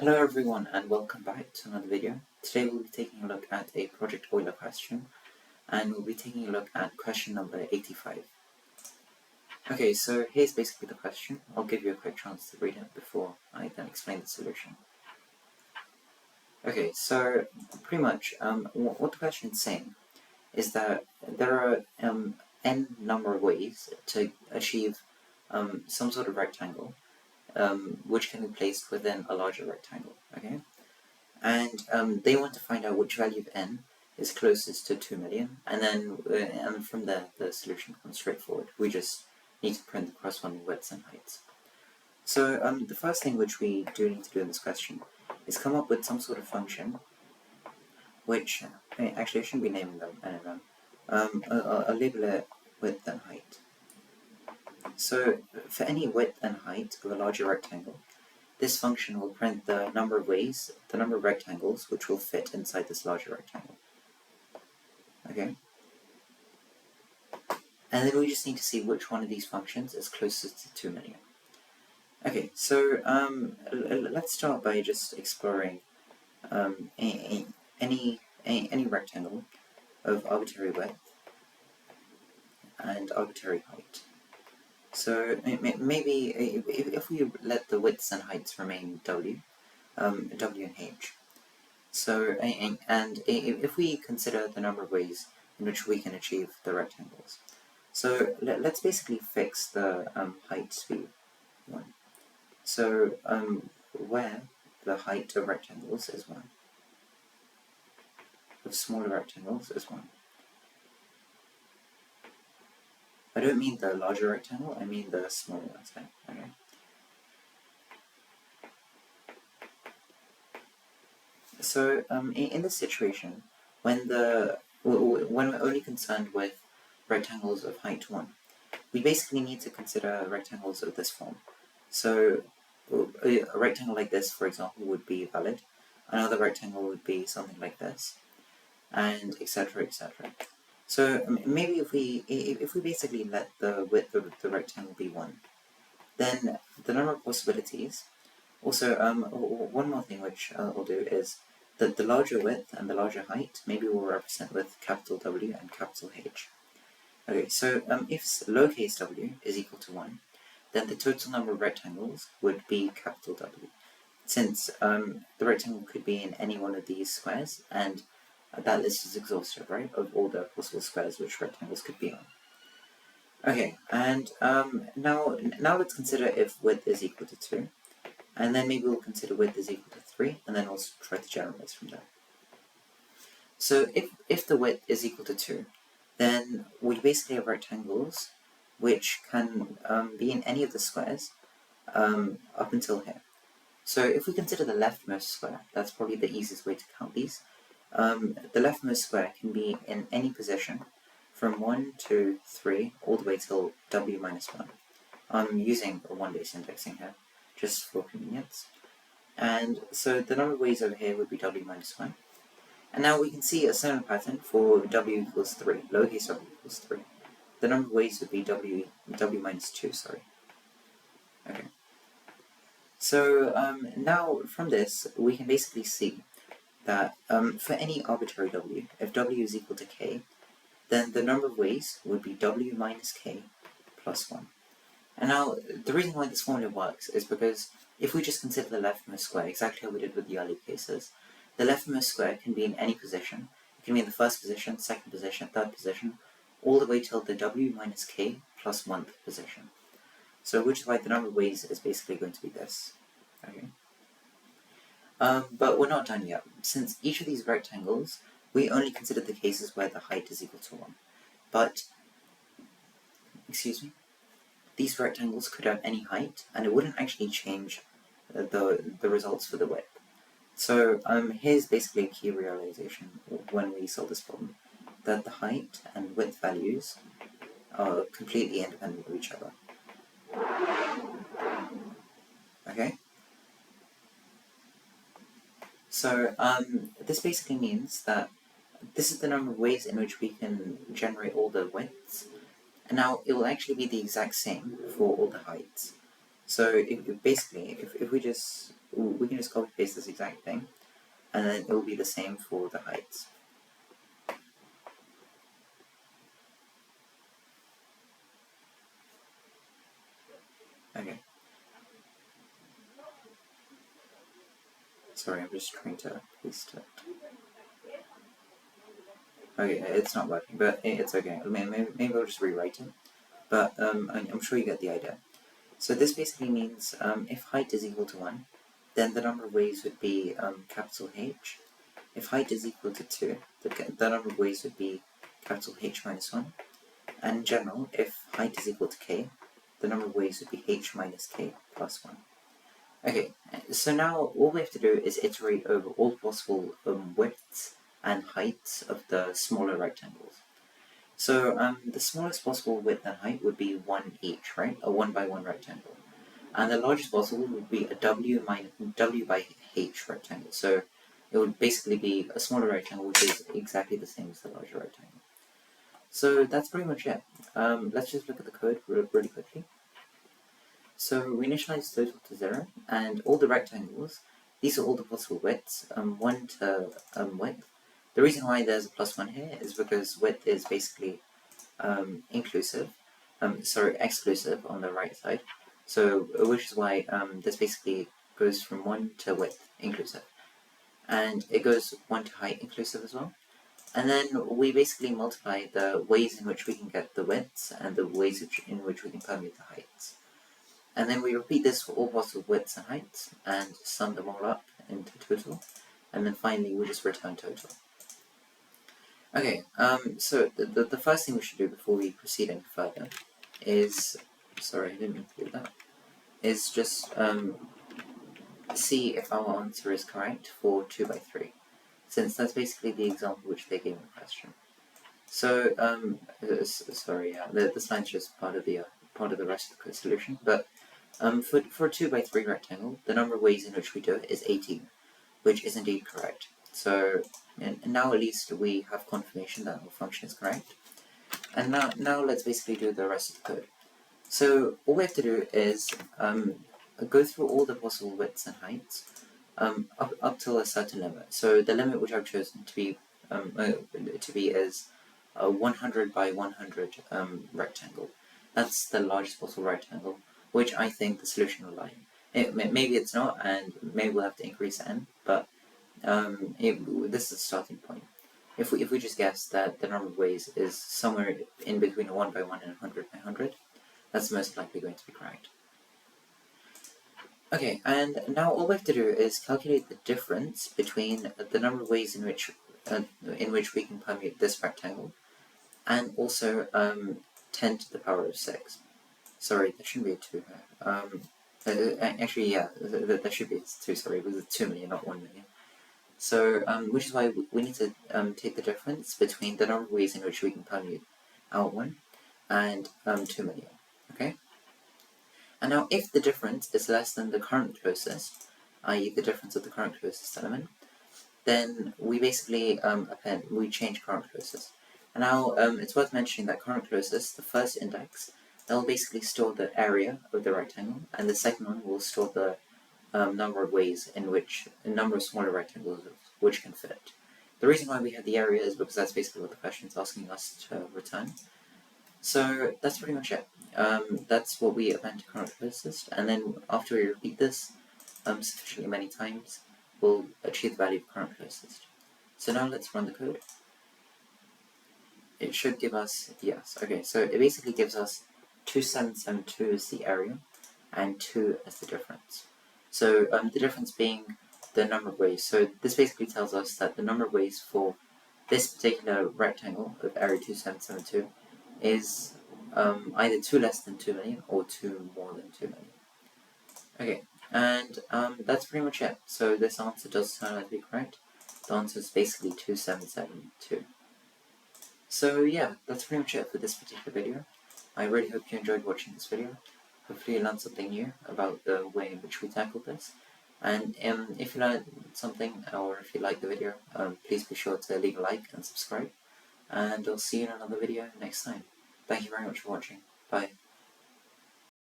Hello everyone and welcome back to another video. Today we'll be taking a look at a Project Euler question and we'll be taking a look at question number 85. Okay, so here's basically the question. I'll give you a quick chance to read it before I then explain the solution. Okay, so pretty much what the question is saying is that there are n number of ways to achieve some sort of rectangle which can be placed within a larger rectangle, okay? And they want to find out which value of n is closest to 2 million, and then from there the solution becomes straightforward. We just need to print the corresponding widths and heights. So the first thing which we do need to do in this question is come up with some sort of function which, actually I shouldn't be naming them, any of them. I'll label it width and height. So for any width and height of a larger rectangle, this function will print the number of rectangles which will fit inside this larger rectangle. Okay? And then we just need to see which one of these functions is closest to 2 million. Okay, so let's start by just exploring any rectangle of arbitrary width and arbitrary height. So maybe if we let the widths and heights remain W and H. So and if we consider the number of ways in which we can achieve the rectangles. So let's basically fix the height to be 1. So where the height of rectangles is 1, of smaller rectangles is 1. I don't mean the larger rectangle, I mean the smaller one, okay? So in this situation, when we're only concerned with rectangles of height 1, we basically need to consider rectangles of this form. So a rectangle like this, for example, would be valid. Another rectangle would be something like this, and etc., etc. So maybe if we basically let the width of the rectangle be 1, then the number of possibilities. Also, one more thing which I'll do is that the larger width and the larger height maybe we'll represent with capital W and capital H. Okay, so if lowercase w is equal to 1, then the total number of rectangles would be capital W, since the rectangle could be in any one of these squares, and that list is exhaustive, right, of all the possible squares which rectangles could be on. Okay, and now let's consider if width is equal to 2, and then maybe we'll consider width is equal to 3, and then also try to generalize from there. So if the width is equal to 2, then we basically have rectangles which can be in any of the squares up until here. So if we consider the leftmost square, that's probably the easiest way to count these. The leftmost square can be in any position from 1, 2, 3, all the way till w minus 1. I'm using a 1-base indexing here, just for convenience. And so the number of ways over here would be w minus 1. And now we can see a similar pattern for w equals 3, lowercase w equals 3. The number of ways would be w minus 2, sorry. Okay. So now from this, we can basically see that for any arbitrary w, if w is equal to k, then the number of ways would be w minus k plus 1. And now, the reason why this formula works is because if we just consider the leftmost square, exactly how we did with the earlier cases, the leftmost square can be in any position. It can be in the first position, second position, third position, all the way till the w minus k plus 1th position. So which is why the number of ways is basically going to be this. Okay. But we're not done yet. Since each of these rectangles, we only consider the cases where the height is equal to 1. But, these rectangles could have any height, and it wouldn't actually change the results for the width. So here's basically a key realization when we solve this problem, that the height and width values are completely independent of each other. Okay? So this basically means that this is the number of ways in which we can generate all the widths, and now it will actually be the exact same for all the heights. So if we just we can just copy paste this exact thing, and then it will be the same for the heights. Okay. Sorry, I'm just trying to paste it. Okay, it's not working, but it's okay. Maybe I'll just rewrite it. But I'm sure you get the idea. So this basically means if height is equal to 1, then the number of ways would be capital H. If height is equal to 2, the number of ways would be capital H minus 1. And in general, if height is equal to k, the number of ways would be h minus k plus 1. Okay, so now all we have to do is iterate over all possible widths and heights of the smaller rectangles. So the smallest possible width and height would be 1 each, right? A 1 by 1 rectangle. And the largest possible would be a w by h rectangle. So it would basically be a smaller rectangle which is exactly the same as the larger rectangle. So that's pretty much it. Let's just look at the code really quickly. So we initialize total to 0, and all the rectangles, these are all the possible widths, 1 to width. The reason why there's a plus 1 here is because width is basically exclusive on the right side. So which is why this basically goes from 1 to width inclusive. And it goes 1 to height inclusive as well. And then we basically multiply the ways in which we can get the widths and the ways in which we can permute the heights. And then we repeat this for all possible widths and heights and sum them all up into total. And then finally we just return total. Okay, so the first thing we should do before we proceed any further is, sorry I didn't include that, is just see if our answer is correct for 2 by 3. Since that's basically the example which they gave in the question. So, sorry, this line's just part of the rest of the solution. But for a 2 by 3 rectangle, the number of ways in which we do it is 18, which is indeed correct. So, now at least we have confirmation that our function is correct. And now let's basically do the rest of the code. So all we have to do is go through all the possible widths and heights. Up till a certain limit. So the limit which I've chosen to be is a 100 by 100 rectangle. That's the largest possible rectangle, which I think the solution will lie in. Maybe it's not, and maybe we'll have to increase n, but this is the starting point. If we just guess that the number of ways is somewhere in between a 1 by 1 and a 100 by 100, that's most likely going to be correct. Okay, and now all we have to do is calculate the difference between the number of ways in which we can permute this rectangle, and also 10 to the power of 6. Sorry, there shouldn't be a 2 here. Actually, yeah, there should be a 2, sorry, it was a 2 million, not 1 million. So, which is why we need to take the difference between the number of ways in which we can permute our 1 and 2 million, okay? And now if the difference is less than the current closest, i.e. the difference of the current closest element, then we basically we change current closest. And now it's worth mentioning that current closest, the first index, that will basically store the area of the rectangle, and the second one will store the number of ways in which, a number of smaller rectangles which can fit. The reason why we have the area is because that's basically what the question is asking us to return. So that's pretty much it. That's what we append to current closest, and then after we repeat this sufficiently many times, we'll achieve the value of current closest. So now let's run the code. It should give us, yes, okay, so it basically gives us 2772 as the area, and 2 as the difference. So the difference being the number of ways. So this basically tells us that the number of ways for this particular rectangle of area 2772 is either 2 less than 2 million or 2 more than 2 million. Okay, and that's pretty much it. So this answer does turn out to be correct. The answer is basically 2772. So yeah, that's pretty much it for this particular video. I really hope you enjoyed watching this video. Hopefully you learned something new about the way in which we tackled this. And if you learned something, or if you liked the video, please be sure to leave a like and subscribe. And I'll see you in another video next time. Thank you very much for watching. Bye.